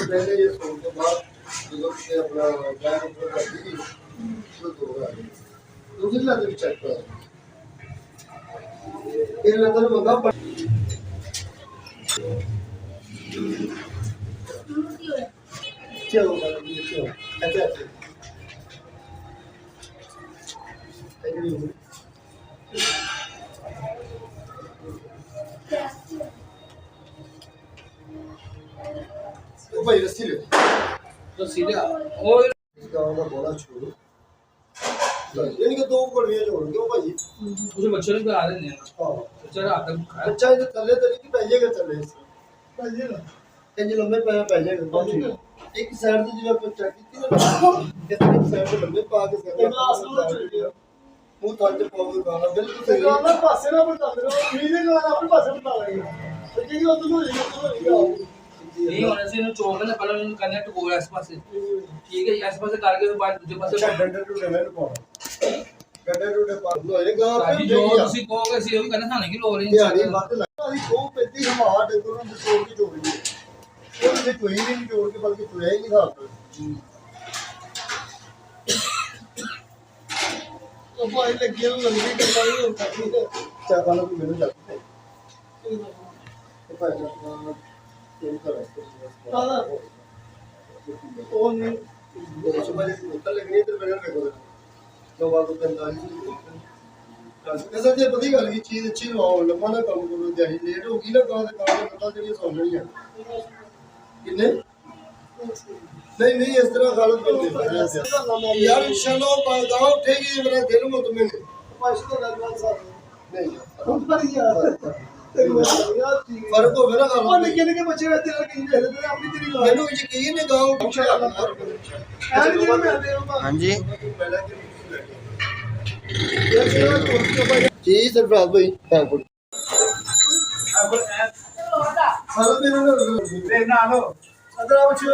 पहले ये सोन के बाद जो से अपना बैग ऊपर कर दी तो दो आ गए दूसरी लाते भी चेक कर ये लेता है मंगा चलो चलो अच्छा तो भाई रस्सी ले तो सीधे और इसका वाला बोला छोड़ो यानी कि दो गोलियां जोड़ दो भाई मुझे मच्छर पे आ रहे हैं हां मच्छर आता है अच्छा ये तले तले की पहलेगा चले पहलेगा ये जो लंबे पैर पहलेगा बहुत ठीक एक साइड से जो आप चेक की ना इस साइड से लंबे पा के मुंह थाल से पाओगे गाना बिल्कुल सही गाना पासे ना बता दो मीने गाना अपने पासे बता देगा तो ये जो तुम नहीं होने से इन्हें चौक ना पहले इन्हें कनेक्ट हो गया आसपास से ठीक है आसपास से करके बाद दूसरे पास अच्छा डंडे टूटे मैंने पाना डंडे टूटे पा लोएगा ताकि जो ਤੁਸੀਂ ਕਹੋਗੇ ਸੀ ਉਹ ਵੀ ਕਰਨਾ ਸਾਨੂੰ ਕੀ ਲੋੜ ਨਹੀਂ ਦਿਹਾੜੀ ਵੱਧ ਲੱਗਦੀ ਉਹ ਪੈਂਦੀ ਹਮਾਰ ਡੰਗਰ ਨੂੰ ਤੋੜ ਕੇ ਜੋੜੀ ਉਹ ਤੇ ਕੋਈ ਨਹੀਂ ਜੋੜ ਕੇ ਬਲਕਿ ਤੁਰਿਆ ਹੀ ਨਹੀਂ ਸਾਥ ਉਹ ਭਾਈ ਲੱਗੀ ਨੂੰ ਲੰਗੀ ਕਰਦਾ ਹੀ ਹੁੰਦਾ ਠੀਕ ਹੈ ਚਾਹਤਾ ਨੂੰ ਮੈਨੂੰ ਲੱਗਦਾ ਇਹ ਭਾਈ ਦਾ ਇਹ ਕਰਾ ਉਹ ਨਹੀਂ ਸੁਬਹ ਦੇ ਉੱਤਰ ਲੱਗਣੀ ਤੇ ਮੇਰੇ ਨਾਲ ਦੇਖੋ ਲੋ ਬਾਅਦ ਤੋਂ 45 ऐसा जे बड़ी गल की चीज अच्छी लवाओ लम्बा ना काम करो दिहाड़ी लेट होगी ना काम से काम पता जड़ी सौ जणियां किन्ने नहीं नहीं इस तरह गलत बनते यार इंशाल्लाह गांव उठेगी मेरा दिल मुतमिन पैसे तो लगभग साथ नहीं पर यार फर्क हो गया ना गांव निके निके बच्चे रहते हैं कि रहते अपनी तेरी मैंने यकीन है गांव इंशाल्लाह हां जी जी सरफराज भाई हैंपुर हेलो मेरे ना लो अदर आओ छो